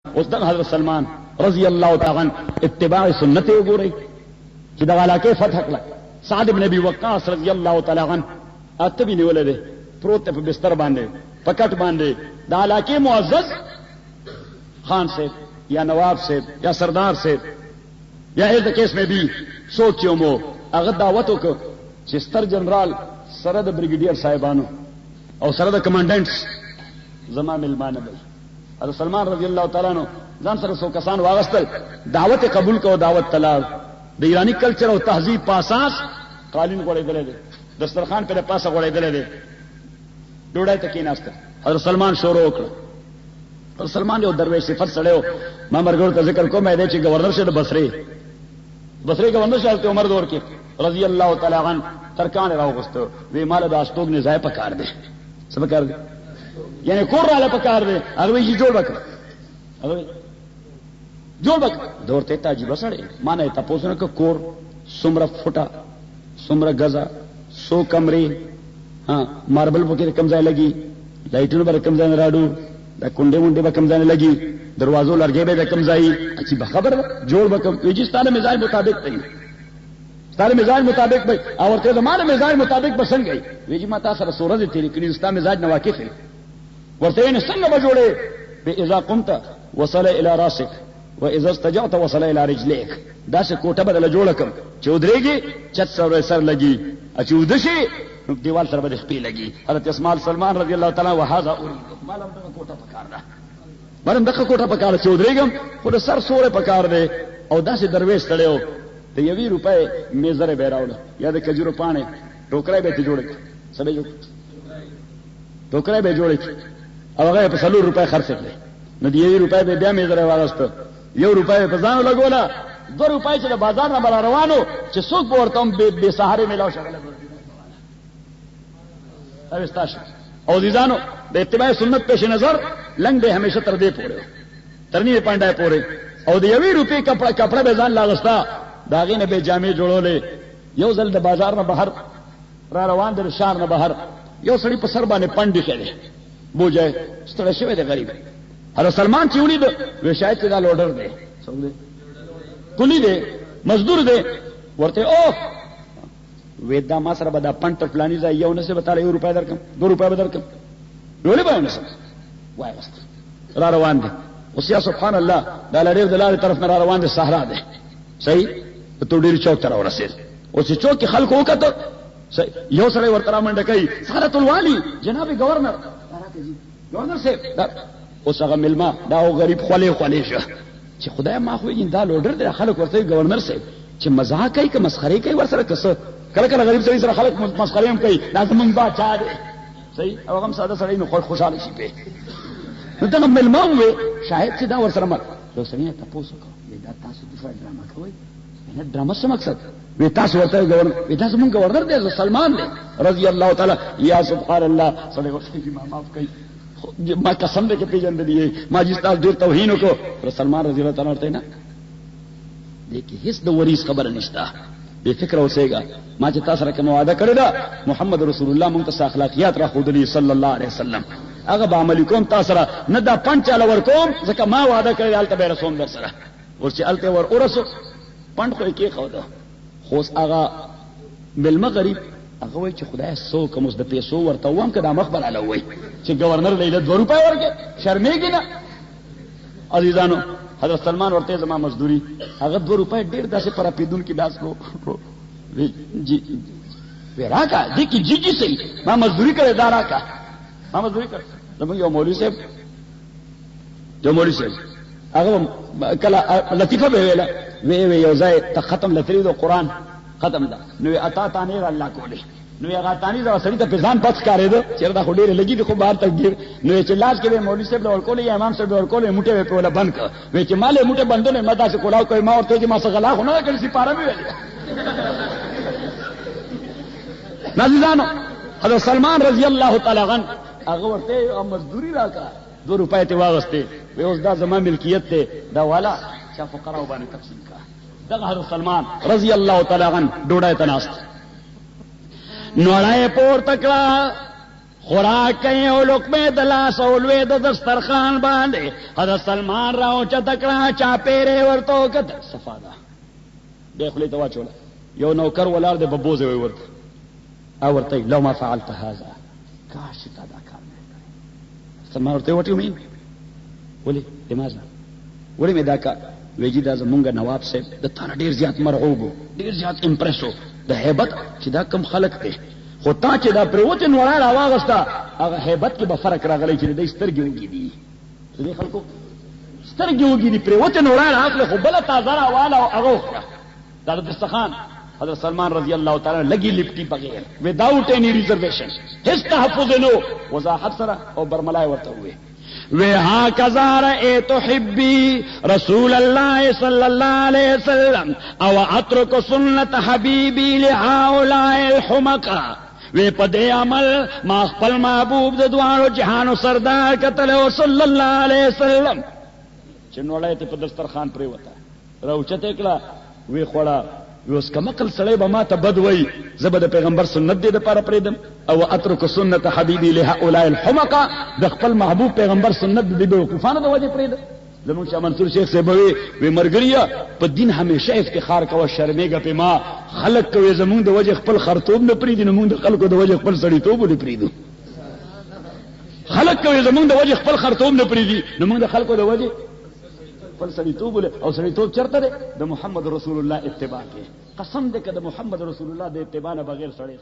اوس د حضرت سلمان رضی الله تعالی عنہ اتباع سنت وګورئ چې د علاقه فتح کړه. سعد بن ابي وقاص رضی الله تعالی عنہ اتبی نیولې ده پروت په بستر باندې پکټ باندې د علاقه معزز خان سے یا نواب سے یا سردار سے یا اس کیس میں بھی سوچیو مو هغه دعوت وکړه چې ستر جنرال سره د بریګیډیر صاحبانو او سره د کمانډنټس زما ملمانه بل حضرت سلمان رضی الله تعالی عنہ ځان سره سو کسان واغستل دعوت قبول کو دعوت طلب د ایرانی کلچر او تهذیب پاساس قالین غوړېدل دي دسترخوان په پاسه غوړېدل دي ډوډۍ ته کېناسته حضرت سلمان شروع وکړ. حضرت سلمان یو درویش صفت سړیو ما مرګور ته ذکر کوم دی چې گورنر شه د بصری گورنر شه حضرت عمر دور کې رضی الله تعالی عنہ ترکان راوغستو وی مال د استوګ نه ځای پکار دی څه پکار دی یعنی کور رااله پکار دی هغه وی جوړ وکړ هغه جوړ وکړ دورته تاجی بسړې مانه تاسو نه کور سمره فټا سمره غزا سو کمرې ها ماربل پکې کم ځای لګي لایټونو پر کم ځای راډو دا کونډې مونډې به کم ځای لګي دروازو لرګې به کم ځای اچي خبر جوړ وکم ویجی ستاله مزاج مطابق دی ستاره مزاج مطابق به او ورته زمانه مزاج مطابق بسنګ گئی ویجی ما تاسو سره سورہ تیری کړي ستا مزاج نه واقف دی ورته نه څنګه به جوړې به اذا قمت وصل الى راسك واذا استجعت وصل الى رجليك دا څه کوټه بدل جوړ کړ چې ودرېږي چت سر لګي اچ ودشي دیوال سره به خپې لګي. حضرت اسماعیل سلمان رضی الله تعالی وهذا اريد مالم دغه کوټه پکار ده مرم دغه کوټه پکار چې ودرېږم خو د سر سورې پکار دی او داسې درویش تړیو د 1 روپۍ میزره به راوړه یا د کجورو پانه ټوکرای به ته جوړ کړ سبې جوړ ټوکرای به جوړ کړ او هغه په 100 روپۍ خرڅ کړل نو د 1 روپۍ به بیا میزره واغسته 1 روپۍ په ځان لګوله 2 روپۍ چې د بازار نه بل روانو چې څوک ورته به سهاره ملاو شغله او عزیزانو د اتباع سنت پیش نظر لنګ به همیشه تر دې پورې ترنی پاندای پورې او د 1 روپۍ کپڑا به ځان لاغستا داغه نه به جامې جوړولې یو ځل د بازار نه بهر را روان دي شهر نه بهر یو سړی په سر باندې پاندې کړي بوجه ستړی شوی دی غریب حضرت سلمان چې ولید وی شاید چې دا لوډر دی څنګه دی کلی دی مزدور دی ورته او وېدا ما سره به دا پنټ پلاني ځای یو نسه به تعالی 1 روپۍ درکم 2 روپۍ به درکم ولې به نسه وای واست را روان دي اوس یا سبحان الله دا لړې د لارې طرف نه را روان دي صحرا ده صحیح ته ډیر چوک تر ورسېد او چې چوک کې خلکو وکړه یو سره ورته را منډه کوي سارت الوالی جناب گورنر گورنر صاحب اوس هغه ملما دا او غریب خولې شه چې خدای ما خو یې دا لوډر دی خلک ورته گورنر صاحب چې مزاح کوي که مسخره کوي ورسره کسه کله کله غریب سړي سره خلک مسخره هم کوي لازم من باچا دی صحیح او هغه ساده سړی نو خوشاله شي په نو دا ملما وي شاید چې دا ورسره مر یو سړی ته پوسو کوي دا تاسو د فایده ډرامه کوي نه ډرامه څه مقصد وی تاسو ورته گورنر وی تاسو مونږ گورنر دی سلمان دی رضی الله تعالی یا سبحان الله صلی الله علیه وسلم معاف کوي ما قسم دې کې پیژند دی ما جس تاسو ډیر توهین وکړو سلمان رضی الله تعالی ورته نه لیکي هیڅ د وریث خبر نشته بے فکر اوسېګا ما چې تاسو سره کوم وعده کړی دا محمد رسول الله مونږ ته اخلاقیات را خودلی صلی الله علیه وسلم هغه به عمل کوم تاسو سره نه دا پنځاله ور کوم ځکه ما وعده کړی الته به رسوم در سره ورچې الته ور اورسو پند خو کې خو دا خو هغه ملما غریب هغه وای چې خدای سو کوم د پیسو ورته وام کدا مخبر علی وای چې گورنر لیله 2 روپۍ ورکې شرمېږي نه عزیزانو حضرت سلمان ورته زما مزدوری هغه 2 روپۍ ډیر داسې پر پیدون کې داس کو جی وراکا دې کې جی سي ما مزدوری کړې دارا کا ما مزدوری کړ زموږ یو مولوی صاحب هغه کله لطیفه به ویله وی یو ځای ته ختم لتری دو قران ختم ده نو اتا تانی الله کوله نو هغه تانی دا سړی ته پېزان پڅ کارې ده چې دا خو ډېر لګي دي خو بهر تکبیر نو چې لاس کې مولوی صاحب ور کولې یا امام صاحب ور کولې موټه په ولا بند کړ وی چې مالې موټه بندونه مدا سے کولاو کوي ما ورته چې ما څه غلا خو نه کړی سي پاره مې ویل نازلانو حضرت سلمان رضی الله تعالی عنہ هغه ورته مزدوری راکا 2 روپۍ ته واغسته وی اوس دا زما ملکیت ته دا والا چې فقراو باندې تقسیم کا دغه حضرت سلمان رضی الله تعالی عنہ ډوډۍ تناست نوړای پور تکړه خوراک کئی او لقمه دلاس اولوی د دسترخوان باندې حضرت سلمان راو چا تکړه چا پیره ورته کته صفادا دخلی ته واچول یو نوکر ولار د ببوزه وي ورته او ورته لو ما فعلت هذا کاش تا دا کار نه کړی سلمان ورته وټیو مين ولي لماذا ولي مې دا کار ویجی دا زمونږ نواب صاحب د تانه ډیر زیات مرعوب ډیر زیات امپریسو د هیبت چې دا کم خلق دی خو تا چې دا پروت نوړه راواغستا هغه هیبت کې به فرق راغلی چې د سترګې وګي دي دې خلکو سترګې وګي دي پروت نوړه راغله خو بل تازه راواله او هغه دا د دستخان حضرت سلمان رضی اللہ تعالی لگی لپٹی بغیر وداؤٹ اینی ریزرویشن ہس تحفظ نو وضاحت سره او برملای ورته ہوئے وہاں کزار اے تحبی رسول اللہ صلی اللہ علیہ وسلم او اترک سنت حبیبی لہؤلاء الحمقا وی پدے عمل ما خپل محبوب د دوانو جهانو سردار قتل صلی اللہ علیہ وسلم چنوړای ته په دسترخوان پرې وتا راوچته کړه وی خوړه وس کمقل سړی به ما ته بد وای زبد پیغمبر سنت دې د پاره پرېدم او اترک سنت حبیبی لهؤلاء الحمقا د خپل محبوب پیغمبر سنت دې به وقفانه د وجه پرېدم زمون شاه منصور شیخ صاحب وی مرګریا په دین همیشه افتخار کوه شرمېګه په ما خلق کوي زمون د وجه خپل خرطوم نه پرېدي نو موږ د خلکو د وجه خپل سړی توب نه پرېدو خلق کوي زمون د وجه خپل خرطوم نه پرېدي نو موږ د خلکو د وجه خپل سړی توب او سړی توب چرته ده د محمد رسول الله اتباع کې قسم دې کده محمد رسول الله د اتباع نه بغیر سړی